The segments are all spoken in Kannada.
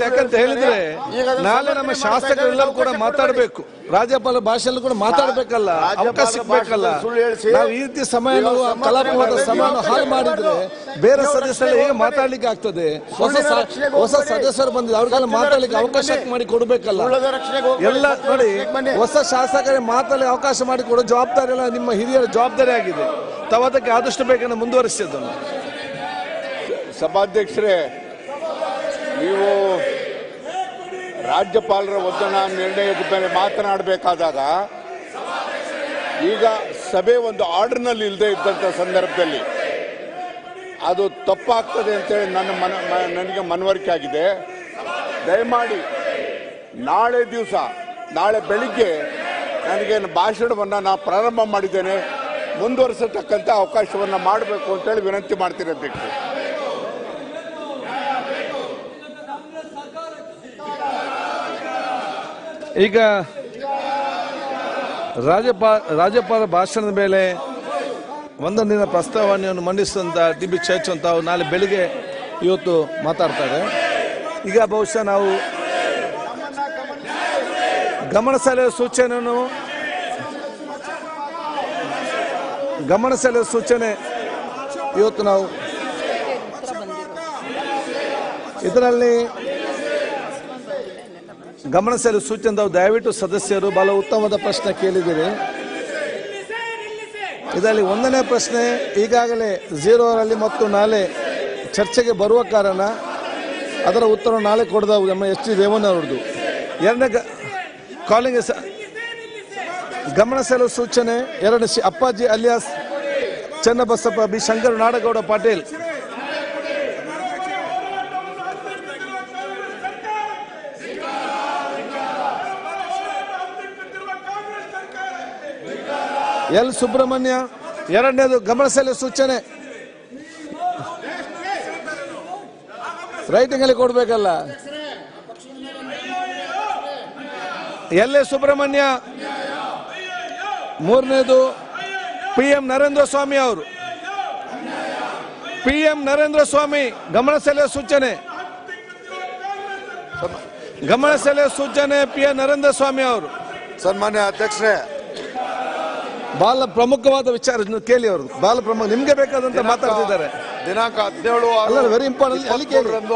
ಯಾಕಂತ ಹೇಳಿದ್ರೆ ನಾಳೆ ನಮ್ಮ ಶಾಸಕರೆಲ್ಲರೂ ಕೂಡ ಮಾತಾಡಬೇಕು, ರಾಜ್ಯಪಾಲ ಭಾಷೆಯಲ್ಲೂ ಕೂಡ ಮಾತಾಡಬೇಕಲ್ಲ, ಅವಕಾಶ ಸಿಗ್ಬೇಕಲ್ಲ. ನಾವು ಈ ರೀತಿ ಸಮಯ ಕಲಾಪವಾದ ಸಮಯ ಹಾಳು ಮಾಡಿದ್ರೆ ಬೇರೆ ಸದಸ್ಯರು ಹೇಗೆ ಮಾತಾಡ್ಲಿಕ್ಕೆ ಆಗ್ತದೆ? ಹೊಸ ಸದಸ್ಯರು ಬಂದಿದೆ, ಅವ್ರಿಗೆಲ್ಲ ಮಾತಾಡ್ಲಿಕ್ಕೆ ಅವಕಾಶ ಮಾಡಿ ಕೊಡ್ಬೇಕಲ್ಲ. ಎಲ್ಲ ನೋಡಿ, ಹೊಸ ಶಾಸಕರಿಗೆ ಮಾತಾಡಲಿಕ್ಕೆ ಅವಕಾಶ ಮಾಡಿ ಕೊಡೋ ಜವಾಬ್ದಾರಿ ಎಲ್ಲ ನಿಮ್ಮ ಹಿರಿಯರ ಜವಾಬ್ದಾರಿ ಆಗಿದೆ. ತಾವು ಅದಕ್ಕೆ ಆದಷ್ಟು ಬೇಗನೆ ಮುಂದುವರಿಸಿದ್ದನ್ನು. ಸಭಾಧ್ಯಕ್ಷರೇ, ನೀವು ರಾಜ್ಯಪಾಲರ ಒತ್ತಡ ನಿರ್ಣಯದ ಮೇಲೆ ಮಾತನಾಡಬೇಕಾದಾಗ ಈಗ ಸಭೆ ಒಂದು ಆರ್ಡರ್ನಲ್ಲಿ ಇಲ್ಲದೆ ಇದ್ದಂಥ ಸಂದರ್ಭದಲ್ಲಿ ಅದು ತಪ್ಪಾಗ್ತದೆ ಅಂತೇಳಿ ನನಗೆ ಮನವರಿಕೆ ಆಗಿದೆ. ದಯಮಾಡಿ ನಾಳೆ ಬೆಳಿಗ್ಗೆ ನನಗೆ ಭಾಷಣವನ್ನು ನಾನು ಪ್ರಾರಂಭ ಮಾಡಿದ್ದೇನೆ, ಮುಂದುವರಿಸತಕ್ಕಂಥ ಅವಕಾಶವನ್ನು ಮಾಡಬೇಕು ಅಂತೇಳಿ ವಿನಂತಿ ಮಾಡ್ತೀನಿ ಅಧ್ಯಕ್ಷರು. ಈಗ ರಾಜ್ಯಪಾಲ ಭಾಷಣದ ಮೇಲೆ ಒಂದೊಂದಿನ ಪ್ರಸ್ತಾವನೆಯನ್ನು ಮಂಡಿಸಿದಂಥ ಟಿ.ಬಿ. ಚರ್ಚ್ ಅಂತ ನಾಳೆ ಬೆಳಿಗ್ಗೆ ಇವತ್ತು ಮಾತಾಡ್ತಾರೆ. ಈಗ ಬಹುಶಃ ನಾವು ಗಮನ ಸೆಳೆಯುವ ಸೂಚನೆ ಇವತ್ತು ನಾವು ಇದರಲ್ಲಿ ಗಮನ ಸೆಳೆಯುವ ಸೂಚನೆ ತಾವು ದಯವಿಟ್ಟು ಸದಸ್ಯರು ಬಹಳ ಉತ್ತಮವಾದ ಪ್ರಶ್ನೆ ಕೇಳಿದ್ದೀರಿ. ಇದರಲ್ಲಿ ಒಂದನೇ ಪ್ರಶ್ನೆ ಈಗಾಗಲೇ 0 ಅವರಲ್ಲಿ ಮತ್ತು ನಾಳೆ ಚರ್ಚೆಗೆ ಬರುವ ಕಾರಣ ಅದರ ಉತ್ತರ ನಾಳೆ ಕೊಡದವು ನಮ್ಮ ಎಸ್ ಟಿ ರೇವಣ್ಣ ಅವರದ್ದು. ಎರಡನೇ ಕಾಲಿಂಗ್ ಗಮನ ಸೆಳೆಯುವ ಸೂಚನೆ 2 Appaji alias Channabasappa B Shankara Nadagouda Patil L Subrahmanya. ಎರಡನೇದು ಗಮನ ಸೆಳೆಯುವ ಸೂಚನೆ ರೈಟಿಂಗ್ ಅಲ್ಲಿ ಕೊಡ್ಬೇಕಲ್ಲ. L A Subrahmanya. ಮೂರನೇದು PM ನರೇಂದ್ರ ಸ್ವಾಮಿ ಅವರು. PM ನರೇಂದ್ರ ಸ್ವಾಮಿ ಗಮನ ಸೆಳೆಯುವ ಸೂಚನೆ PM ನರೇಂದ್ರ ಸ್ವಾಮಿ ಅವರು. ಸನ್ಮಾನ್ಯ ಅಧ್ಯಕ್ಷರೇ, ಬಹಳ ಪ್ರಮುಖವಾದ ವಿಚಾರ ಕೇಳಿ ಅವರು, ಬಹಳ ಪ್ರಮುಖ, ನಿಮ್ಗೆ ಬೇಕಾದಂತ ಮಾತಾಡ್ತಿದ್ದಾರೆ. ದಿನಾಂಕ 17 ವೆರಿ ಇಂಪಾರ್ಟೆಂಟ್.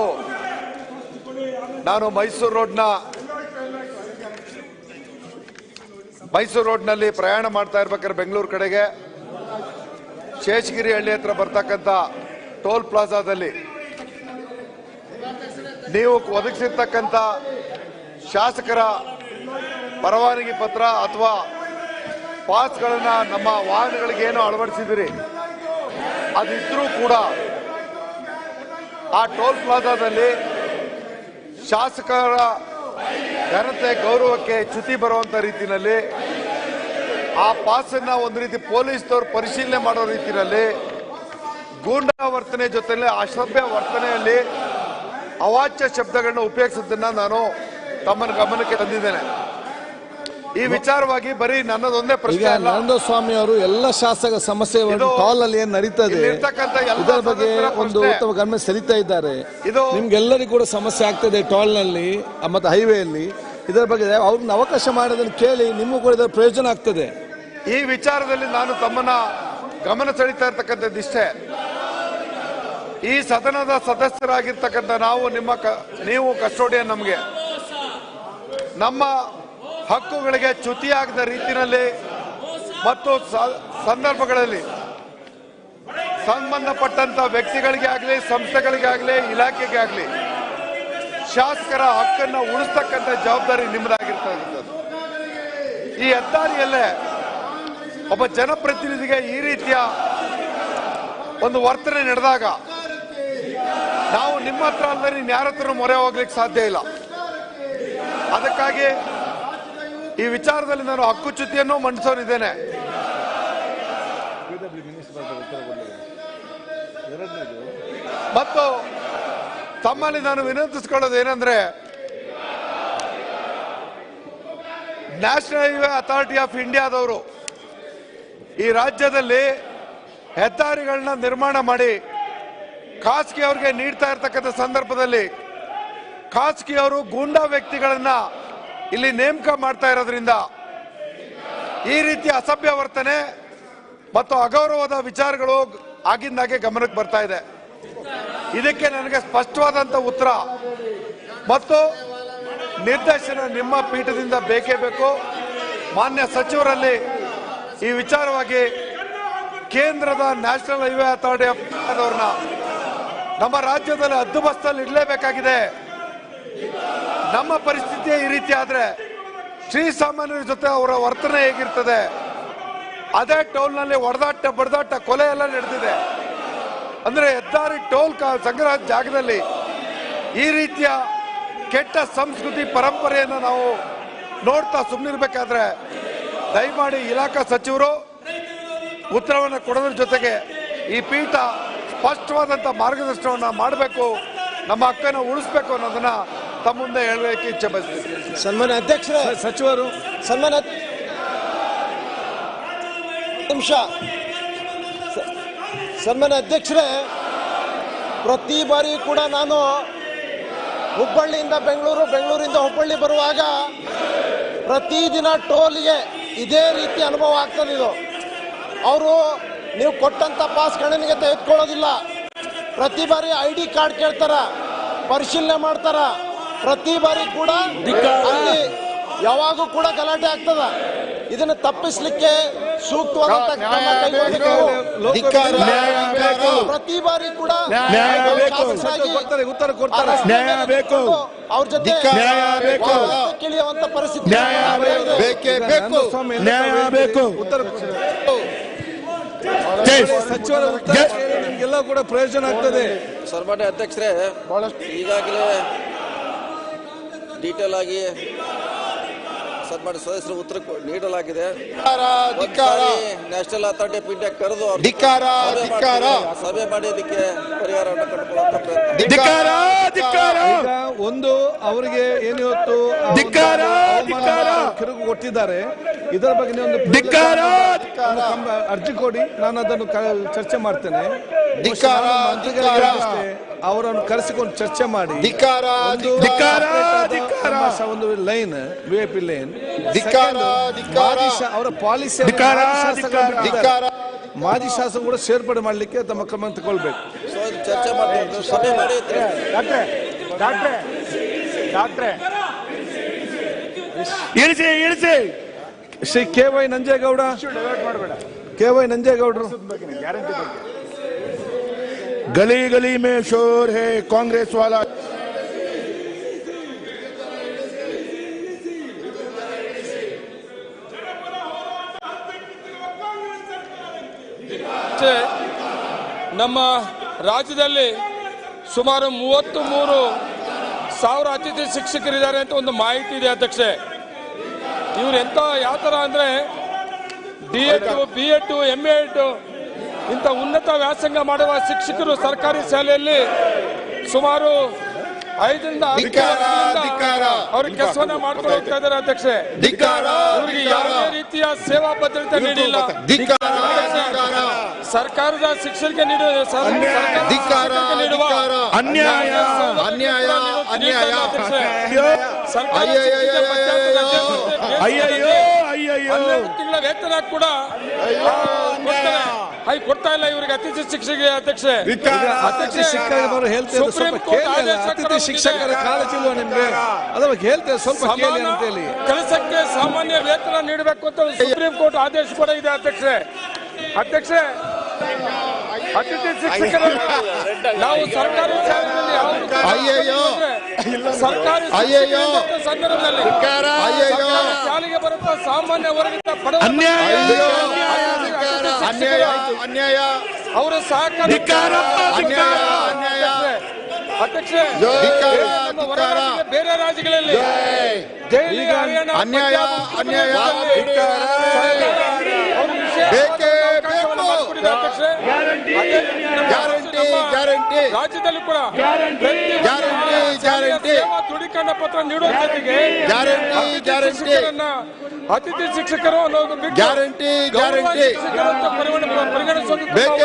ನಾನು ಮೈಸೂರು ರೋಡ್ನಲ್ಲಿ ಪ್ರಯಾಣ ಮಾಡ್ತಾ ಇರ್ಬೇಕಾದ್ರೆ ಬೆಂಗಳೂರು ಕಡೆಗೆ ಶೇಷಗಿರಿ ಹಳ್ಳಿ ಹತ್ರ ಬರ್ತಕ್ಕಂಥ ಟೋಲ್ ಪ್ಲಾಜಾದಲ್ಲಿ ನೀವು ಒದಗಿಸಿರ್ತಕ್ಕಂಥ ಶಾಸಕರ ಪರವಾನಗಿ ಪತ್ರ ಅಥವಾ ಪಾಸ್ಗಳನ್ನ ನಮ್ಮ ವಾಹನಗಳಿಗೆ ಏನು ಅಳವಡಿಸಿದಿರಿ, ಅದಿದ್ರೂ ಕೂಡ ಆ ಟೋಲ್ ಪ್ಲಾಜಾದಲ್ಲಿ ಶಾಸಕರ ಘನತೆ ಗೌರವಕ್ಕೆ ಚ್ಯುತಿ ಬರುವಂತ ರೀತಿಯಲ್ಲಿ ಆ ಪಾಸನ್ನ ಒಂದು ರೀತಿ ಪೊಲೀಸ್ನವರು ಪರಿಶೀಲನೆ ಮಾಡೋ ರೀತಿಯಲ್ಲಿ ಗೂಂಡಾ ವರ್ತನೆ ಜೊತೆಲಿ ಅಸಭ್ಯ ವರ್ತನೆಯಲ್ಲಿ ಅವಾಚ್ಯ ಶಬ್ದಗಳನ್ನ ಉಪಯೋಗಿಸೋದನ್ನ ನಾನು ತಮ್ಮ ಗಮನಕ್ಕೆ ತಂದಿದ್ದೇನೆ. ಈ ವಿಚಾರವಾಗಿ ಬರೀ ನನ್ನದೊಂದೇ ಪ್ರಶ್ನೆ ಅಲ್ಲ, ನರೇಂದ್ರ ಸ್ವಾಮಿ ಅವರು ಎಲ್ಲ ಶಾಸಕ ಸಮಸ್ಯೆ ಕಾಲ್ ಅಲ್ಲಿ ಏನ್ ನಡೀತದೆ ಇದರ ಬಗ್ಗೆ ಒಂದು ಉತ್ತಮ ಗಮನ ಸೆಳೀತಾ ಇದ್ದಾರೆ. ನಿಮ್ಗೆಲ್ಲರಿಗೂ ಕೂಡ ಸಮಸ್ಯೆ ಆಗ್ತದೆ ಟೋಲ್ ನಲ್ಲಿ ಮತ್ತೆ ಹೈವೇಯಲ್ಲಿ. ಇದರ ಬಗ್ಗೆ ಅವ್ರನ್ನ ಅವಕಾಶ ಮಾಡೋದನ್ನು ಕೇಳಿ ನಿಮಗೂ ಕೂಡ ಇದರ ಪ್ರಯೋಜನ ಆಗ್ತದೆ. ಈ ವಿಚಾರದಲ್ಲಿ ನಾನು ತಮ್ಮನ್ನ ಗಮನ ಸೆಳೀತಾ ಇರ್ತಕ್ಕಂಥದ್ದಿಷ್ಟೇ, ಈ ಸದನದ ಸದಸ್ಯರಾಗಿರ್ತಕ್ಕಂಥ ನೀವು ಕಸ್ಟೋಡಿಯನ್, ನಮಗೆ ನಮ್ಮ ಹಕ್ಕುಗಳಿಗೆ ಚ್ಯುತಿಯಾಗದ ರೀತಿಯಲ್ಲಿ ಮತ್ತು ಸಂದರ್ಭಗಳಲ್ಲಿ ಸಂಬಂಧಪಟ್ಟಂತ ವ್ಯಕ್ತಿಗಳಿಗೆ ಆಗಲಿ, ಸಂಸ್ಥೆಗಳಿಗೆ ಆಗಲಿ, ಇಲಾಖೆಗೆ ಆಗಲಿ ಶಾಸಕರ ಹಕ್ಕನ್ನು ಉಳಿಸ್ತಕ್ಕಂಥ ಜವಾಬ್ದಾರಿ ನಿಮ್ಮದಾಗಿರ್ತಕ್ಕಂಥದ್ದು. ಈ ಹೆದ್ದಾರಿಯಲ್ಲೇ ಒಬ್ಬ ಜನಪ್ರತಿನಿಧಿಗೆ ಈ ರೀತಿಯ ಒಂದು ವರ್ತನೆ ನಡೆದಾಗ ನಾವು ನಿಮ್ಮ ಹತ್ರ ಅಲ್ಲದೆ ಇನ್ಯಾರ ಹತ್ರ ಮೊರೆ ಹೋಗ್ಲಿಕ್ಕೆ ಸಾಧ್ಯ ಇಲ್ಲ. ಅದಕ್ಕಾಗಿ ಈ ವಿಚಾರದಲ್ಲಿ ನಾನು ಹಕ್ಕುಚ್ಯುತಿಯನ್ನು ಮಂಡಿಸೋನಿದ್ದೇನೆ. ಮತ್ತು ತಮ್ಮಲ್ಲಿ ನಾನು ವಿನಂತಿಸಿಕೊಳ್ಳೋದು ಏನಂದ್ರೆ, ನ್ಯಾಷನಲ್ ಹೈವೇ ಅಥಾರಿಟಿ ಆಫ್ ಇಂಡಿಯಾದವರು ಈ ರಾಜ್ಯದಲ್ಲಿ ಹೆದ್ದಾರಿಗಳನ್ನ ನಿರ್ಮಾಣ ಮಾಡಿ ಖಾಸಗಿ ಅವರಿಗೆ ನೀಡ್ತಾ ಇರ್ತಕ್ಕಂಥ ಸಂದರ್ಭದಲ್ಲಿ ಖಾಸಗಿಯವರು ಗೂಂಡಾ ವ್ಯಕ್ತಿಗಳನ್ನ ಇಲ್ಲಿ ನೇಮಕ ಮಾಡ್ತಾ ಇರೋದ್ರಿಂದ ಈ ರೀತಿ ಅಸಭ್ಯ ವರ್ತನೆ ಮತ್ತು ಅಗೌರವದ ವಿಚಾರಗಳು ಆಗಿಂದಾಗೆ ಗಮನಕ್ಕೆ ಬರ್ತಾ ಇದೆ. ಇದಕ್ಕೆ ನನಗೆ ಸ್ಪಷ್ಟವಾದಂತ ಉತ್ತರ ಮತ್ತು ನಿರ್ದೇಶನ ನಿಮ್ಮ ಪೀಠದಿಂದ ಬೇಕೇ ಬೇಕು. ಮಾನ್ಯ ಸಚಿವರಲ್ಲಿ ಈ ವಿಚಾರವಾಗಿ ಕೇಂದ್ರದ ನ್ಯಾಷನಲ್ ಹೈವೇ ಅಥಾರಿಟಿ ಅವ್ರನ್ನ ನಮ್ಮ ರಾಜ್ಯದಲ್ಲಿ ಹದ್ದುಬಸ್ತಲ್ಲಿ ಇಡಲೇಬೇಕಾಗಿದೆ. ನಮ್ಮ ಪರಿಸ್ಥಿತಿ ಈ ರೀತಿ ಆದ್ರೆ ಶ್ರೀಸಾಮಾನ್ಯರ ಜೊತೆ ಅವರ ವರ್ತನೆ ಹೇಗಿರ್ತದೆ? ಅದೇ ಟೋಲ್ನಲ್ಲಿ ಹೊಡೆದಾಟ ಬಡದಾಟ ಕೊಲೆ ಎಲ್ಲ ನಡೆದಿದೆ. ಅಂದ್ರೆ ಹೆದ್ದಾರಿ ಟೋಲ್ ಸಂಗ್ರಹ ಜಾಗದಲ್ಲಿ ಈ ರೀತಿಯ ಕೆಟ್ಟ ಸಂಸ್ಕೃತಿ ಪರಂಪರೆಯನ್ನು ನಾವು ನೋಡ್ತಾ ಸುಮ್ಮನಿರ್ಬೇಕಾದ್ರೆ ದಯಮಾಡಿ ಇಲಾಖಾ ಸಚಿವರು ಉತ್ತರವನ್ನು ಕೊಡೋದ್ರ ಜೊತೆಗೆ ಈ ಪೀಠ ಸ್ಪಷ್ಟವಾದಂತ ಮಾರ್ಗದರ್ಶನವನ್ನ ಮಾಡಬೇಕು, ನಮ್ಮ ಹಕ್ಕನ್ನು ಉಳಿಸಬೇಕು ಅನ್ನೋದನ್ನ ತಮ್ಮ ಮುಂದೆ ಹೇಳಲಿಕ್ಕೆ ಇಚ್ಛೆ ಬಯಸ್ತೀನಿ. ಸನ್ಮಾನ್ಯ ಅಧ್ಯಕ್ಷರೇ, ಸಚಿವರು ಸನ್ಮಾನ್ಯ ನಿಮಿಷ. ಸನ್ಮಾನ್ಯ ಅಧ್ಯಕ್ಷರೇ, ಪ್ರತಿ ಬಾರಿ ಕೂಡ ನಾನು ಹುಬ್ಬಳ್ಳಿಯಿಂದ ಬೆಂಗಳೂರು, ಬೆಂಗಳೂರಿಂದ ಹುಬ್ಬಳ್ಳಿ ಬರುವಾಗ ಪ್ರತಿದಿನ ಟೋಲ್ಗೆ ಇದೇ ರೀತಿ ಅನುಭವ ಆಗ್ತದಿದು. ಅವರು ನೀವು ಕೊಟ್ಟಂತ ಪಾಸ್ ಗಣನೆಗೆ ತೆಗೆದುಕೊಳ್ಳೋದಿಲ್ಲ. ಪ್ರತಿ ಬಾರಿ ID ಕಾರ್ಡ್ ಕೇಳ್ತಾರ, ಪರಿಶೀಲನೆ ಮಾಡ್ತಾರ. ಪ್ರತಿ ಬಾರಿ ಕೂಡ ಅಲ್ಲಿ ಯಾವಾಗೂ ಕೂಡ ಗಲಾಟೆ ಆಗ್ತದ. ಇದನ್ನು ತಪ್ಪಿಸಲಿಕ್ಕೆ ಸೂಕ್ತವಾದಂತ ಕ್ರಮ ಕೈಗೊಳ್ಳಬೇಕು. ಪ್ರತಿ ಬಾರಿ ಕೂಡ ಉತ್ತರ ಕೊಡ್ತಾರೆ. ಅವ್ರ ಜೊತೆ ಕೇಳಿಯುವಂತ ಪರಿಸ್ಥಿತಿ ಉತ್ತರ ಸಚಿವರ ಉತ್ತರ ನಿಮ್ಗೆಲ್ಲ ಕೂಡ ಪ್ರಯೋಜನ ಆಗ್ತದೆ. ಸನ್ಮಾನ್ಯ ಅಧ್ಯಕ್ಷರೇ, ಈಗಾಗಲೇ ಡೀಟೇಲ್ ಆಗಿ ಸನ್ಮಾನ್ಯ ಸದಸ್ಯರು ಉತ್ತರ ನೀಡಲಾಗಿದೆ. ನ್ಯಾಷನಲ್ ಅಥಾರಿಟಿ ಆಫ್ ಇಂಡಿಯಾ ಕರೆದು ಸಭೆ ಮಾಡಿ ಅದಕ್ಕೆ ಪರಿಹಾರವನ್ನು ಕಂಡುಕೊಳ್ಳುವಂತ ಪ್ರಯತ್ನ. ಈಗ ಒಂದು ಅವರಿಗೆ ಏನಿವತ್ತು ಕಿರುಗು ಕೊಟ್ಟಿದ್ದಾರೆ, ಇದರ ಬಗ್ಗೆ ಒಂದು ಅರ್ಜಿ ಕೊಡಿ, ನಾನು ಅದನ್ನು ಚರ್ಚೆ ಮಾಡ್ತೇನೆ. ಅವರನ್ನು ಕರೆಸಿಕೊಂಡು ಚರ್ಚೆ ಮಾಡಿ ಒಂದು ಲೈನ್ VIP ಲೈನ್ ಅವರ ಪಾಲಿಸಿ ಮಾಜಿ ಶಾಸಕ ಕೂಡ ಸೇರ್ಪಡೆ ಮಾಡಲಿಕ್ಕೆ ತಮ್ಮ ಕ್ರಮ ತಗೊಳ್ಬೇಕು. ಚರ್ಚೆ ಮಾಡಿ ಸಭೆ ಮಾಡಿ. ಇಳಿಸಿ ಶ್ರೀ KY ನಂಜೇಗೌಡ, KY ನಂಜೇಗೌಡರು. गली गली में शोर है कांग्रेस वाला. ನಮ್ಮ ರಾಜ್ಯದಲ್ಲಿ ಸುಮಾರು 33,000 ಅತಿಥಿ ಶಿಕ್ಷಕರಿದ್ದಾರೆ ಅಂತ ಒಂದು ಮಾಹಿತಿ ಇದೆ ಅಧ್ಯಕ್ಷೆ. ಇವ್ರು ಯಾವ ತರ ಅಂದ್ರೆ D.Ed, B.Ed, M.Ed ಇಂಥ ಉನ್ನತ ವ್ಯಾಸಂಗ ಮಾಡುವ ಶಿಕ್ಷಕರು ಸರ್ಕಾರಿ ಶಾಲೆಯಲ್ಲಿ ಸುಮಾರು 5ರಿಂದ 10 ವರ್ಷದಿಂದ ಅವರು ಕೆಲಸವನ್ನ ಮಾಡ್ಕೊಂಡು ಹೋಗ್ತಾ ಇದ್ದಾರೆ ಅಧ್ಯಕ್ಷೆ. ಅವರಿಗೆ ಯಾವುದೇ ರೀತಿಯ ಸೇವಾ ಭದ್ರತೆ ನೀಡಿಲ್ಲ. ಸರ್ಕಾರದ ಶಿಕ್ಷಕರಿಗೆ ನೀಡುವ ಅನ್ಯಾಯ ತಿಂಗಳ ವೇತನ ಕೂಡ ಕೊಡ್ತಾ ಇಲ್ಲ ಇವರಿಗೆ ಅತಿಥಿ ಶಿಕ್ಷಕರಿಗೆ. ಅಧ್ಯಕ್ಷೆ, ಅತಿಥಿ ಶಿಕ್ಷಕರು ಹೇಳ್ತೇವೆ, ಅತಿಥಿ ಶಿಕ್ಷಕರ ಕಾಳಜಿಲ್ವ ನಿಮ್ಗೆ? ಅದ್ರ ಬಗ್ಗೆ ಹೇಳ್ತೇವೆ, ಸ್ವಲ್ಪ ಕೇಳಿ ಅಂತ ಹೇಳಿ. ಕೆಲಸಕ್ಕೆ ಸಾಮಾನ್ಯ ವೇತನ ನೀಡಬೇಕು ಅಂತ ಸುಪ್ರೀಂ ಕೋರ್ಟ್ ಆದೇಶ ಕೂಡ ಇದೆ ಅಧ್ಯಕ್ಷೆ. ಅಧ್ಯಕ್ಷೆ, ಅತಿಥಿ ಶಿಕ್ಷಕರು ನಾವು ಸರ್ಕಾರಿ ಶಾಲೆಯಲ್ಲಿ ಸರ್ಕಾರಿ ಸಂದರ್ಭದಲ್ಲಿ ಶಾಲೆಗೆ ಬರುತ್ತಾ ಸಾಮಾನ್ಯ ವರ್ಗದ ಬಡವ ಅವರ ಸಹಕಾರ ಅಧ್ಯಕ್ಷೆ, ಬೇರೆ ರಾಜ್ಯಗಳಲ್ಲಿ ದೆಹಲಿ, ಹರಿಯಾಣ, ರಾಜ್ಯದಲ್ಲಿ ಕೂಡ ದೃಢೀಕರಣ ಪತ್ರ ನೀಡುವ ಜೊತೆಗೆ ಅತಿಥಿ ಶಿಕ್ಷಕರು ಅನ್ನೋದು ಪರಿಗಣಿಸಬೇಕು.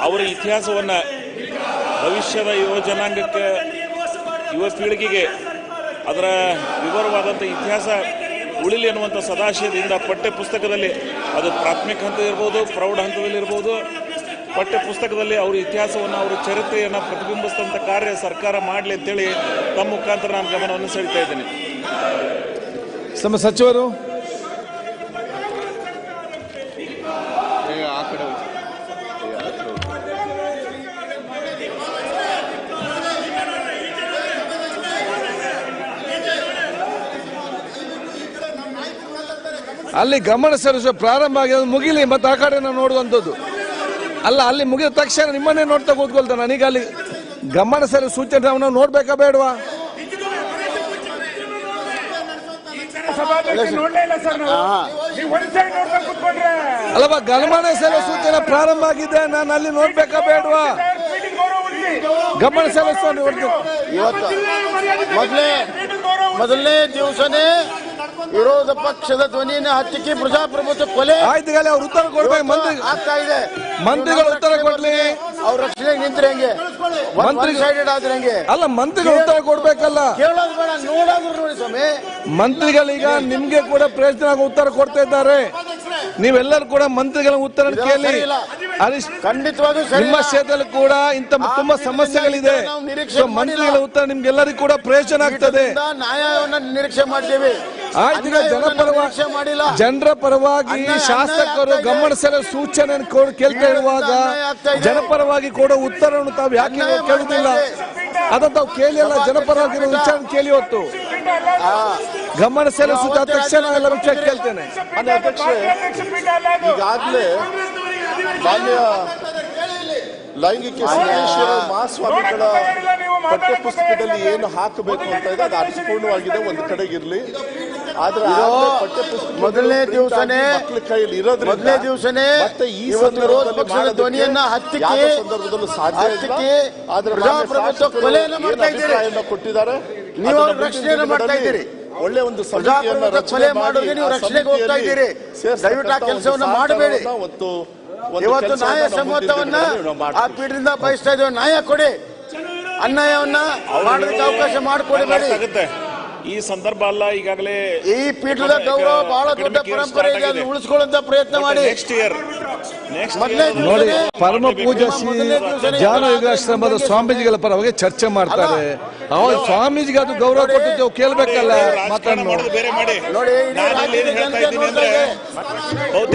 ಅವರ ಇತಿಹಾಸವನ್ನು ಭವಿಷ್ಯದ ಯುವ ಜನಾಂಗಕ್ಕೆ, ಯುವ ಪೀಳಿಗೆಗೆ ಅದರ ವಿವರವಾದಂಥ ಇತಿಹಾಸ ಉಳಿಲಿ ಅನ್ನುವಂಥ ಸದಾಶಯದಿಂದ ಪಠ್ಯ ಪುಸ್ತಕದಲ್ಲಿ, ಅದು ಪ್ರಾಥಮಿಕ ಹಂತದಲ್ಲಿರ್ಬೋದು, ಪ್ರೌಢ ಹಂತದಲ್ಲಿರ್ಬೋದು, ಪಠ್ಯ ಪುಸ್ತಕದಲ್ಲಿ ಅವ್ರ ಇತಿಹಾಸವನ್ನು, ಅವರ ಚರಿತ್ರೆಯನ್ನು ಪ್ರತಿಬಿಂಬಿಸಿದಂಥ ಕಾರ್ಯ ಸರ್ಕಾರ ಮಾಡಲಿ ಅಂತೇಳಿ ತಮ್ಮ ಮುಖಾಂತರ ನಾನು ಗಮನವನ್ನು ಸೆಳೀತಾ ಇದ್ದೇನೆ. ನಮ್ಮ ಸಚಿವರು ಅಲ್ಲಿ ಗಮನ ಸರಿಸುವ ಪ್ರಾರಂಭ ಆಗಿ ಮುಗಿಲಿ, ಮತ್ತೆ ಆ ಕಡೆ ನಾವು ನೋಡುವಂಥದ್ದು ಅಲ್ಲ. ಅಲ್ಲಿ ಮುಗಿದ ತಕ್ಷಣ ನಿಮ್ಮನ್ನೇ ನೋಡ್ತಾ ಕೂತ್ಕೊಳ್ತಾನೆ. ನನಗೆ ಅಲ್ಲಿ ಗಮನ ಸರಿ ಸೂಚನೆ ನಾವು ನೋಡ್ಬೇಕಾ ಬೇಡವಾ? ಅಲ್ಲವಾ, ಗಮನ ಸೆಳೆಯುವ ಸೂಚನೆ ಪ್ರಾರಂಭ ಆಗಿದೆ, ನಾನು ಅಲ್ಲಿ ನೋಡ್ಬೇಕಾ ಬೇಡವಾ? ಗಮನ ಸೆಳೆಸ್ಕೊಂಡು ಇವತ್ತು ಮೊದಲನೇ ದಿವಸನೇ ವಿರೋಧ ಪಕ್ಷದ ಧ್ವನಿಯನ್ನು ಹತ್ತಿಕ್ಕಿ ಪ್ರಜಾಪ್ರಭುತ್ವ ಕೊಲೆ ಆಯ್ತು. ಅವ್ರು ಉತ್ತರ ಕೊಡ್ಬೇಕು, ಆಗ್ತಾ ಇದೆ. ಮಂತ್ರಿಗಳು ಉತ್ತರ ಕೊಡ್ಲಿ. ಅವ್ರ ರಕ್ಷಣೆಗೆ ನಿಂತ್ರೆ ಹೆಂಗೆ? ಮಂತ್ರಿ ಸೈಡೆಡ್ ಆದ್ರೆ ಹೆಂಗೆ? ಅಲ್ಲ, ಮಂತ್ರಿಗಳು ಉತ್ತರ ಕೊಡ್ಬೇಕಲ್ಲ. ಕೇಳೋದು ಬೇಡ, ನೋಡೋದು ನೋಡಿ ಸ್ವಾಮಿ. ಮಂತ್ರಿಗಳೀಗ ನಿಮ್ಗೆ ಕೂಡ ಪ್ರಯೋಜನ ಉತ್ತರ ಕೊಡ್ತಾ ಇದ್ದಾರೆ. ನೀವೆಲ್ಲರೂ ಕೂಡ ಮಂತ್ರಿಗಳ ಉತ್ತರ ಕೇಳಿ. ಹರೀಶ್, ಖಂಡಿತವಾಗೂ ನಿಮ್ಮ ಕ್ಷೇತ್ರದಲ್ಲಿ ಕೂಡ ಇಂತ ತುಂಬಾ ಸಮಸ್ಯೆಗಳಿದೆ. ಮಂತ್ರಿಗಳ ಉತ್ತರ ನಿಮ್ಗೆಲ್ಲರಿಗೂ ಕೂಡ ಪ್ರಯೋಜನ ಆಗ್ತದೆ. ನ್ಯಾಯವನ್ನು ನಿರೀಕ್ಷೆ ಮಾಡ್ತೀವಿ. ಆಯ್ತು, ಈಗ ಜನರ ಪರವಾಗಿ ಶಾಸಕರು ಗಮನ ಸೆಳೆಯುವ ಸೂಚನೆ ಕೇಳ್ತಾ ಇರುವಾಗ ಜನಪರವಾಗಿ ಕೂಡ ಉತ್ತರವನ್ನು ತಾವು ಯಾಕೆ ಕೇಳುವುದಿಲ್ಲ? ಅದನ್ನು ತಾವು ಕೇಳಿಯಲ್ಲ. ಜನಪರವಾಗಿ ವಿಚಾರ ಕೇಳಿ ಹೊತ್ತು ಗಮನ ಸೆಳೆಯುವ ಸೂಚನೆ ತಕ್ಷಣ ಎಲ್ಲ ವಿಚಾರ ಕೇಳ್ತೇನೆ. ಈಗಾಗಲೇ ಮಾನ್ಯ ಲೈಂಗಿಕ ಮಹಾಸ್ವಾಮಿಗಳ ಪಠ್ಯ ಪುಸ್ತಕದಲ್ಲಿ ಏನು ಹಾಕಬೇಕು ಅಂತ ಇದೆ ಅದು ಅರ್ಥಪೂರ್ಣವಾಗಿದೆ, ಒಂದು ಕಡೆಗೆ ಇರಲಿ. ಆದ್ರೆ ಪಠ್ಯ ಪುಸ್ತಕ ಮೊದಲನೇ ದಿವಸನೇ ಮಕ್ಕಳ ಕೈಯಲ್ಲಿ ಇರೋದ್ರಿಂದ ಮೊದಲನೇ ದಿವಸನೇ ಮತ್ತೆ ಈ ವಿರೋಧ ಪಕ್ಷದ ಧ್ವನಿಯನ್ನ ಹತ್ತಿಕ್ಕಿ ಸಂದರ್ಭದಲ್ಲೂ ಸಾಧ್ಯ ಆದ್ರೆ ಪ್ರಜಾಪ್ರಭುತ್ವ ಕೊಲೆಯನ್ನು ಮಾಡ್ತಾ ಇದ್ದೀರಿ. ಕೊಟ್ಟಿದ್ದಾರೆ, ನೀವು ರಕ್ಷಣೆಯನ್ನು ಮಾಡ್ತಾ ಇದ್ದೀರಿ. ಒಳ್ಳೆ ಒಂದು ಸಮಿತಿಯನ್ನು ರಚನೆ ಮಾಡಿ ನೀವು ರಕ್ಷಣೆಗೆ ಹೋಗ್ತಾ ಇದ್ದೀರಿ. ದಯವಿಟ್ಟು ಆ ಕೆಲಸವನ್ನು ಮಾಡಬೇಡಿ. ಇವತ್ತು ನ್ಯಾಯ ಸಮ್ಮತವನ್ನ ಆ ಪೀಠದಿಂದ ಬಯಸ್ತಾ ಇದ್ದೇವೆ. ನ್ಯಾಯ ಕೊಡಿ, ಅನ್ಯಾಯವನ್ನ ಮಾಡೋದಕ್ಕೆ ಅವಕಾಶ ಮಾಡಿಕೊಡಬೇಡಿ. ಈ ಸಂದರ್ಭ ಅಲ್ಲ, ಈಗಾಗಲೇ ಈ ಪೀಠದ ಗೌರವ ಬಹಳ ದೊಡ್ಡ ಪರಂಪರೆ ಇದೆ, ಅದನ್ನು ಉಳಿಸಿಕೊಳ್ಳುವಂತ ಪ್ರಯತ್ನ ಮಾಡಿ. ನೋಡಿ, ಪರಮ ಪೂಜ್ಯ ಶ್ರೀ ಜಾನಯುಗಾಶ್ರಮದ ಸ್ವಾಮೀಜಿಗಳ ಪರವಾಗಿ ಚರ್ಚೆ ಮಾಡ್ತಾರೆ. ಅವಾಗ ಸ್ವಾಮೀಜಿಗೆ ಅದು ಗೌರವ ಕೊಟ್ಟಿದ್ದು ಕೇಳ್ಬೇಕಲ್ಲ. ಮಾತಾಡೋದು ಬೇರೆ ಮಾಡಿ. ನೋಡಿ,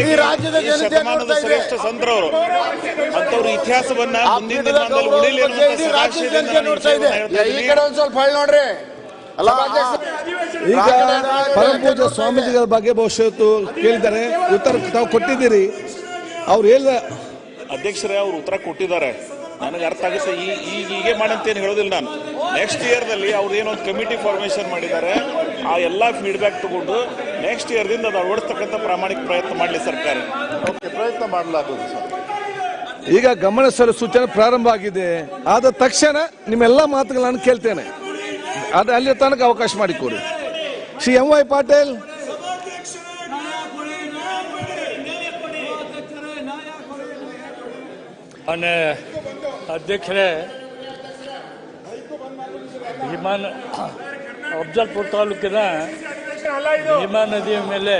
ಈ ರಾಜ್ಯದ ಶತಮಾನದ ಶ್ರೇಷ್ಠ ಸಂತರವರು ಅಂತವ್ರ ಇತಿಹಾಸವನ್ನ ಮುಂದಿನ ದಿನಮಾನದಲ್ಲಿ ಉಳಿಲಿ ನೋಡ್ತಾ ಇದೆ. ಈ ಕಡೆ ಒಂದ್ ಸ್ವಲ್ಪ ನೋಡ್ರಿ. ಈಗ ಪರಮ ಪೂಜ್ಯ ಸ್ವಾಮೀಜಿಗಳ ಬಗ್ಗೆ ಬಹುಶಃ ಕೇಳಿದ್ದಾರೆ, ಉತ್ತರ ತಾವು ಕೊಟ್ಟಿದ್ದೀರಿ. ಅವ್ರು ಹೇಳಿದ ಅಧ್ಯಕ್ಷರೇ, ಅವ್ರು ಉತ್ತರ ಕೊಟ್ಟಿದ್ದಾರೆ, ನನಗೆ ಅರ್ಥ ಆಗುತ್ತೆ. ಹೀಗೆ ಮಾಡಂತೇನು ಹೇಳೋದಿಲ್ಲ ನಾನು. ನೆಕ್ಸ್ಟ್ ಇಯರ್ದಲ್ಲಿ ಅವ್ರು ಏನೊಂದು ಕಮಿಟಿ ಫಾರ್ಮೇಷನ್ ಮಾಡಿದ್ದಾರೆ, ಆ ಎಲ್ಲ ಫೀಡ್ಬ್ಯಾಕ್ ತಗೊಂಡು ನೆಕ್ಸ್ಟ್ ಇಯರ್ದಿಂದ ಅದು ಅಳವಡಿಸ್ತಕ್ಕಂಥ ಪ್ರಾಮಾಣಿಕ ಪ್ರಯತ್ನ ಮಾಡಲಿ ಸರ್ಕಾರ. ಪ್ರಯತ್ನ ಮಾಡಲಾಗುವುದು ಸರ್. ಈಗ ಗಮನ ಸೆಳೆಯುವ ಸೂಚನೆ ಪ್ರಾರಂಭ ಆಗಿದೆ. ಆದ ತಕ್ಷಣ ನಿಮ್ಮೆಲ್ಲ ಮಾತುಗಳನ್ನು ಕೇಳ್ತೇನೆ. ಅದು ಅಲ್ಲಿ ತನಕ ಅವಕಾಶ ಮಾಡಿಕೊಡಿ. ಶ್ರೀ ಎಂ.ವೈ. ಪಾಟೀಲ್. ಅಧ್ಯಕ್ಷರೇ, ಅಫ್ಜಲ್ಪುರ ತಾಲೂಕಿನ ಭೀಮಾ ನದಿಯ ಮೇಲೆ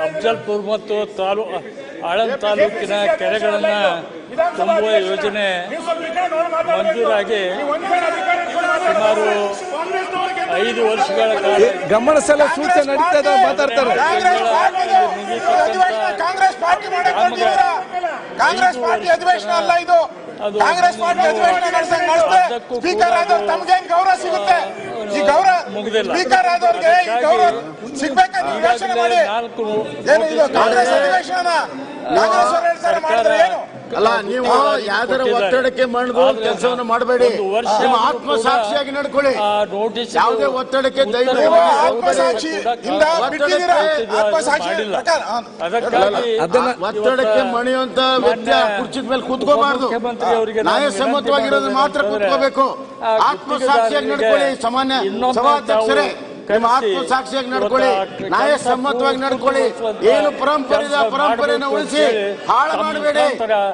ಅಫ್ಜಲ್ಪುರ ಮತ್ತು ಆಳಂದ್ ತಾಲೂಕಿನ ಕೆರೆಗಳನ್ನು ತುಂಬುವ ಯೋಜನೆ ಮಂಜೂರಾಗಿ ಸುಮಾರು 5 ವರ್ಷಗಳ ಕಾಲ ಗಮನ ಸೆಳೆಯುವ ಸೂಚನೆ ನಡೀತದೆ ಮಾತಾಡ್ತಾರೆ. ಕಾಂಗ್ರೆಸ್ ಪಾರ್ಟಿ ಅಧಿವೇಶನ ಅಲ್ಲ ಇದು. ಕಾಂಗ್ರೆಸ್ ಪಾರ್ಟಿ ಅಧಿವೇಶನ ನಡೆಸಿದ್ರೆ ಸ್ಪೀಕರ್ ಆದವ್ರು ತಮ್ಗೆ ಗೌರವ ಸಿಗುತ್ತೆ. ಈ ಗೌರವ ಸ್ಪೀಕರ್ ಆದವ್ರಿಗೆ ಈ ಗೌರವ ಸಿಗ್ಬೇಕಾದ್ರೆ ಯೋಚನೆ ಮಾಡಿ. ಏನು ಇದು ಕಾಂಗ್ರೆಸ್ ಅಧಿವೇಶನ? ಕಾಂಗ್ರೆಸ್ ಅವರು ಹೇಳ್ತಾರೆ ಮಾಡಿದ್ರೆ ಏನು? ಅಲ್ಲ, ನೀವು ಯಾವ್ದಾರ ಒತ್ತಡಕ್ಕೆ ಮಣಿದು ಕೆಲಸವನ್ನು ಮಾಡಬೇಡಿ. ನಿಮ್ಮ ಆತ್ಮಸಾಕ್ಷಿಯಾಗಿ ನಡ್ಕೊಳ್ಳಿ. ಯಾವುದೇ ಒತ್ತಡಕ್ಕೆ ಒತ್ತಡಕ್ಕೆ ಮಣಿಯುವಂತ ವ್ಯಕ್ತಿ ಕುರ್ಚಿದ ಮೇಲೆ ಕೂತ್ಕೋಬಾರ್ದು. ನ್ಯಾಯಸಮ್ಮತವಾಗಿರೋದು ಮಾತ್ರ ಕೂತ್ಕೋಬೇಕು. ಆತ್ಮಸಾಕ್ಷಿಯಾಗಿ ನಡ್ಕೊಳ್ಳಿ. ಸಾಮಾನ್ಯ ಸಭಾಧ್ಯಕ್ಷರೇ, ನಿಮ್ಮ ಆತ್ಮಸಾಕ್ಷಿಯಾಗಿ ನಡ್ಕೊಳ್ಳಿ, ನ್ಯಾಯಸಮ್ಮತವಾಗಿ ನಡ್ಕೊಳ್ಳಿ. ಏನು ಪರಂಪರೆ ಇದೆ ಆ ಪರಂಪರೆನ ಉಳಿಸಿ ಹಾಳು ಮಾಡಬೇಡಿ.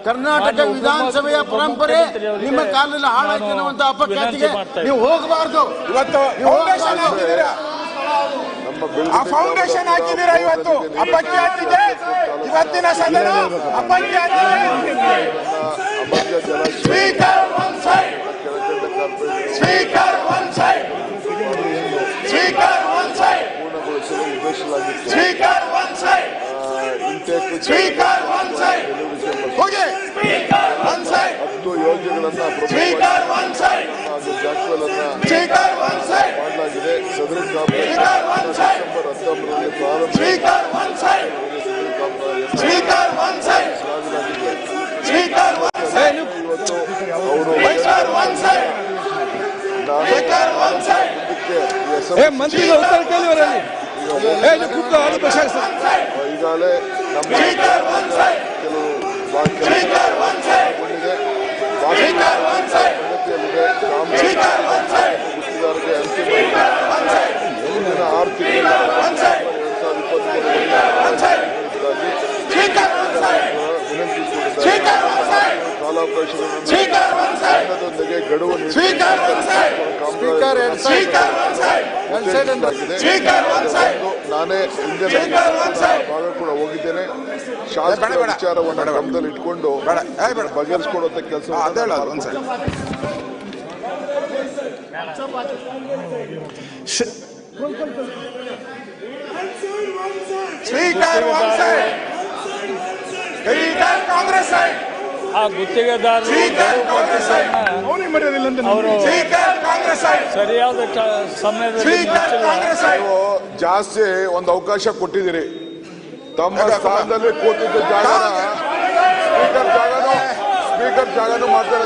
ಕರ್ನಾಟಕ ವಿಧಾನಸಭೆಯ ಪರಂಪರೆ ನಿಮ್ಮ ಕಾಲದಲ್ಲಿ ಹಾಳಾಯ್ತು ಅನ್ನುವಂತ ಅಪಖ್ಯಾತಿಗೆ ನೀವು ಹೋಗಬಾರ್ದು. ಇವತ್ತು ಫೌಂಡೇಶನ್ ಹಾಕಿದ್ದೀರಾ, ಆ ಫೌಂಡೇಶನ್ ಹಾಕಿದ್ದೀರಾ. ಇವತ್ತು ಅಪಖ್ಯಾತಿಗೆ ಇವತ್ತಿನ ಸದನ ಅಪಖ್ಯಾತಿಗೆ. Speaker one side, speaker one side, speaker one side, speaker one side, speaker one side, ಹೋಗಿ ಸ್ಪೀಕರ್ ಒನ್ ಸೈಡ್, 10 ಯೋಜನೆಗಳನ್ನ speaker one side, speaker one side ಮಾಡಲಾಗಿದೆ. ಸದನ speaker one side, speaker one side, speaker one side, speaker one side, ಇವತ್ತು ಅವರು speaker one side, speaker one side. ಮಂತ್ರಿಗಳ ಉತ್ತರ ಕೇಳಿವರಲ್ಲಿ ಈಗಾಗಲೇ ನಮ್ಮ speaker one side, speaker one side, speaker one side, speaker one side, ಗುತ್ತಿದಾರರಿಗೆ ಅಂತಿಮ ಸ್ಪೀಕರ್ ಒನ್ ಸೈಡ್, 6 ತಿಂಗಳ one side, 2023 one side, speaker one side, ವಿನಂತಿಸಿಕೊಂಡಿದ್ದಾರೆ. ಸ್ಪೀಕರ್ ಒನ್ ಸೈಡ್, ಕಾಲಾವಕಾಶಗಳನ್ನು ಸ್ಪೀಕರ್ ಒನ್ ಸೈಡ್, ದಿನದೊಂದಿಗೆ ಗಡುವು speaker one side, speaker one side, speaker one side. ನಾನೇ ಹಿಂದೆ ಭಾಗ ಕೂಡ ಹೋಗಿದ್ದೇನೆ. ಶಾಸಕರ ವಿಚಾರವನ್ನು ಗಮನದಲ್ಲಿ ಇಟ್ಕೊಂಡು ಬಗೆಹರಿಸಿಕೊಡುವಂತ ಕೆಲಸ speaker one side, speaker Congress side, ಆ ಗುತ್ತಿಗೆದಾರರು ಅವರು ಸರಿಯಾದ ಸಮಯದಲ್ಲಿ ನೀವು ಜಾಸ್ತಿ ಒಂದು ಅವಕಾಶ ಕೊಟ್ಟಿದ್ದೀರಿ. ತಮ್ಮ ಸ್ಥಾನದಲ್ಲಿ ಕೂತಿದ್ದ ಸ್ಪೀಕರ್ ಜಾಗನೂ ಮಾಡ್ತಾರೆ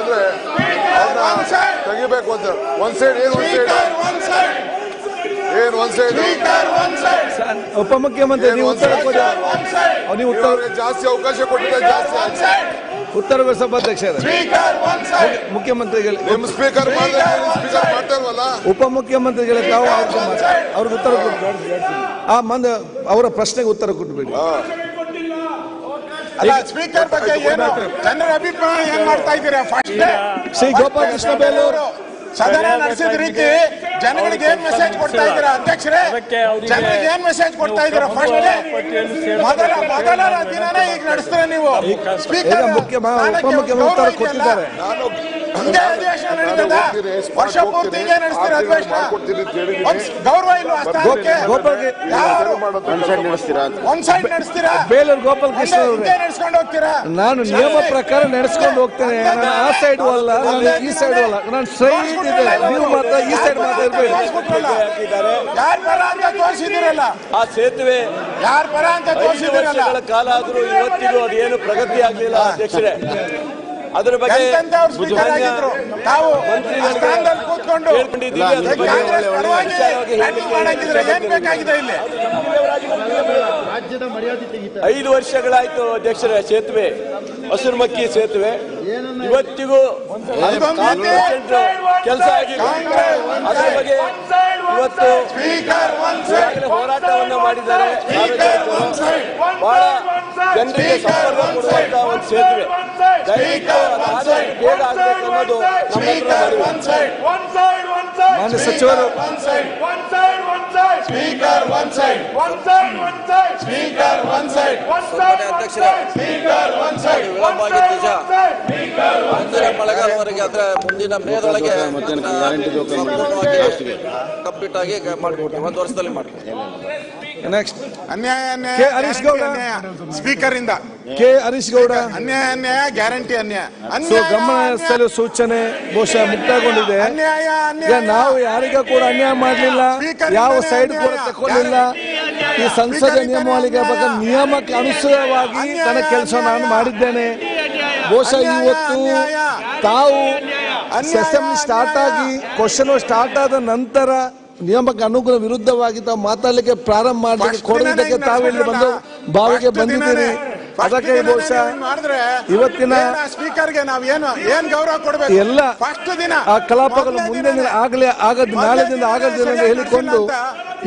ಅವ್ರನ್ನ ತೆಗಿಬೇಕು ಅಂತ. ಒಂದ್ ಸೈಡ್ ಏನ್ ಒಂದ್ ಸೈಡ್ ಉಪಮುಖ್ಯಮಂತ್ರಿ ನೀವು ಉತ್ತರ ಕೊಡಿ. ನೀವು ಉತ್ತರ ಜಾಸ್ತಿ ಅವಕಾಶ ಕೊಟ್ಟಿದ್ದಾರೆ. ಜಾಸ್ತಿ ಉತ್ತರ ಸಭಾಧ್ಯಕ್ಷರೇ, ಮುಖ್ಯಮಂತ್ರಿಗಳು ನಿಮ್ಮ ಸ್ಪೀಕರ್ ಮಾಡ್ತಾರಲ್ಲ, ಉಪಮುಖ್ಯಮಂತ್ರಿಗಳೇ ತಾವು ಅವ್ರಿಗೆ ಉತ್ತರ ಕೊಟ್ಟು ಆ ಮಂದ ಅವರ ಪ್ರಶ್ನೆಗೆ ಉತ್ತರ ಕೊಟ್ಟಬೇಡಿ. ಅಲ್ಲ, ಸ್ಪೀಕರ್ ಬಗ್ಗೆ ಏನು ಜನರ ಅಭಿಪ್ರಾಯ ಏನ್ ಮಾಡ್ತಾ ಇದ್ದೀರಾ? ಫಸ್ಟ್ ಶ್ರೀ ಗೋಪಾಲ್ ಕೃಷ್ಣ ಬೇಲೂರು ಸದನ ನಡೆಸಿದ ರೀತಿ ಜನಗಳಿಗೆ ಏನ್ ಮೆಸೇಜ್ ಕೊಡ್ತಾ ಇದ್ದೀರಾ ಅಧ್ಯಕ್ಷರೇ? ಜನರಿಗೆ ಏನ್ ಮೆಸೇಜ್ ಕೊಡ್ತಾ ಇದ್ದೀರಾ? ಫಸ್ಟ್ ಮೊದಲ ದಿನನೇ ಈಗ ನಡೆಸ್ತಾರೆ ನೀವು. ಸ್ಪೀಕರ್ ಉಪಮುಖ್ಯಮಂತ್ರಿ ಉತ್ತರ ಕೊಟ್ಟಿದ್ದಾರೆ. ಹಂಗೆ ಅಧಿವೇಶನ ನಡೀತದ? ವರ್ಷ ಪೂರ್ತಿ ಹಿಂಗೆ ನಡೆಸ್ತೀರಾ ಅಧಿವೇಶನ? ಗೌರವ ಇಲ್ವಾ ಸ್ಥಾನಕ್ಕೆ? ಒಂದ್ ಸೈಡ್ ನಡೆಸ್ತೀರಾ? ಬೇಲೂರು ಗೋಪಾಲ್ ಕೃಷ್ಣ ಹಿಂಗೆ ನಡೆಸ್ಕೊಂಡು ಹೋಗ್ತೀರಾ? ನಾನು ನಿಯಮ ಪ್ರಕಾರ ನಡೆಸ್ಕೊಂಡು ಹೋಗ್ತೇನೆ. ನಾನು ಆ ಸೈಡ್ ಅಲ್ಲ, ಈ ಸೈಡ್ ಅಲ್ಲ, ನಾನು ಸ್ಟ್ರೈಟ್ ಇದೆ. ನೀವು ಮಾತ್ರ ಈ ಸೈಡ್ ಮಾತಾಡ್ಬೇಡಿ. ಯಾರ ಪರ ಅಂತ ತೋರಿಸಿದಿರಲ್ಲ, ಆ ಸೇತುವೆ ಯಾರ ಪರ ಅಂತ ತೋರಿಸಿದಿರಲ್ಲ. ಕಾಲ ಆದ್ರೂ ಇವತ್ತಿಗೂ ಅದೇನು ಪ್ರಗತಿ ಆಗ್ಲಿಲ್ಲ ಅಧ್ಯಕ್ಷರೇ. ಅದ್ರ ಬಗ್ಗೆ ತಾವು ಸ್ಥಾನದಲ್ಲಿ ಕೂತ್ಕೊಂಡು ಕಾಂಗ್ರೆಸ್ ಪರವಾಗಿ ಮಾಡಂಗಿದ್ರೆ ಏನ್ ಬೇಕಾಗಿದೆ ಇಲ್ಲಿ? ರಾಜ್ಯದ ಮರ್ಯಾದೆ ತೆಗಿತಾರೆ. 5 ವರ್ಷಗಳಾಯ್ತು ಅಧ್ಯಕ್ಷರೇ. ಸೇತುವೆ ಹಸುರುಮಕ್ಕಿ ಸೇತುವೆ ಇವತ್ತಿಗೂ ಕೆಲಸ ಆಗಿದೆ. ಅದರ ಬಗ್ಗೆ ಇವತ್ತು ಹೋರಾಟವನ್ನು ಮಾಡಿದ್ದಾರೆ. ಬಹಳ ಜನರಿಗೆ ಸಂಪರ್ಕ ಕೊಡುವಂತ ಒಂದು ಸೇತುವೆ ದಯವಿಟ್ಟು ಬೇಗ ಆಗಬೇಕು ಅನ್ನೋದು ಮಾನ್ಯ ಸಚಿವರು ವಿಳಂಬ ಆಗಿತ್ತು ನಿಜ. ಮುಂದಿನ ಮಳೆಗಾಲವರೆಗೆ ಅಂದ್ರೆ ಮುಂದಿನ ಮೇದೊಳಗೆ ಕಂಪ್ಲೀಟ್ ಆಗಿ ಮಾಡ್ಕೊಡ್ತೀವಿ. 1 ವರ್ಷದಲ್ಲಿ ಮಾಡ್ತೀವಿ. ನೆಕ್ಸ್ಟ್ ಅನ್ಯಾಯ ಹರೀಶ್ ಗೌಡ ಸ್ಪೀಕರ್ ಇಂದ ಹರೀಶ್ ಗೌಡ ಅನ್ಯಾಯ ಗ್ಯಾರಂಟಿ ಗಮನ ಸೆಳೆಯುವ ಸೂಚನೆ ಬಹುಶಃ ಮುಕ್ತಾಯಗೊಂಡಿದೆ. ಈಗ ನಾವು ಯಾರಿಗ ಕೂಡ ಅನ್ಯಾಯ ಮಾಡಲಿಲ್ಲ, ಯಾವ ಸೈಡ್ ಕೂಡ ತಗೊಂಡಿಲ್ಲ. ಈ ಸಂಸದೀಯ ನಿಯಮಾವಳಿಗೆ ಬಗ್ಗೆ ನಿಯಮಕ್ಕೆ ಅನುಸಾರವಾಗಿ ನನ್ನ ಕೆಲಸ ನಾನು ಮಾಡಿದ್ದೇನೆ. ಬಹುಶಃ ಇವತ್ತು ತಾವು ಅಸೆಂಬ್ಲಿ ಸ್ಟಾರ್ಟ್ ಆಗಿ ಕ್ವಶನ್ ಸ್ಟಾರ್ಟ್ ಆದ ನಂತರ ನಿಯಮಕ್ಕೆ ಅನುಗುಣ ವಿರುದ್ಧವಾಗಿ ತಾವು ಮಾತಾಡಲಿಕ್ಕೆ ಪ್ರಾರಂಭ ಮಾಡಲಿಕ್ಕೆ ಕೊಡೋದಕ್ಕೆ ತಾವು ಇಲ್ಲಿ ಬಂದು ಬಾವಿಗೆ ಬಂದಿದ್ದೀರಿ. ಅದಕ್ಕೆ ಬಹುಶಃ ಇವತ್ತಿನ ಸ್ಪೀಕರ್ಗೆ ನಾವು ಏನ್ ಗೌರವ ಕೊಡಬೇಕು? ಎಲ್ಲ ಫಸ್ಟ್ ದಿನ ಆ ಕಲಾಪಗಳು ಮುಂದೆ ಆಗಲೇ ಆಗದ ನಾಳೆ ದಿನ ಆಗದ ಹೇಳಿಕೊಂಡು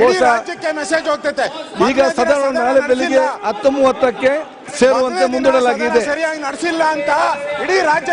ಬಹುಶಃ ರಾಜ್ಯಕ್ಕೆ ಮೆಸೇಜ್ ಹೋಗ್ತೈತೆ. ಈಗ ಸದನ ನಾಳೆ ಬೆಳಿಗ್ಗೆ 10:30ಕ್ಕೆ ಸೇರುವಂತೆ ಮುಂದೂಡಲಾಗಿದೆ. ಸರಿಯಾಗಿ ನಡೆಸಿಲ್ಲ ಅಂತ ಇಡೀ ರಾಜ್ಯ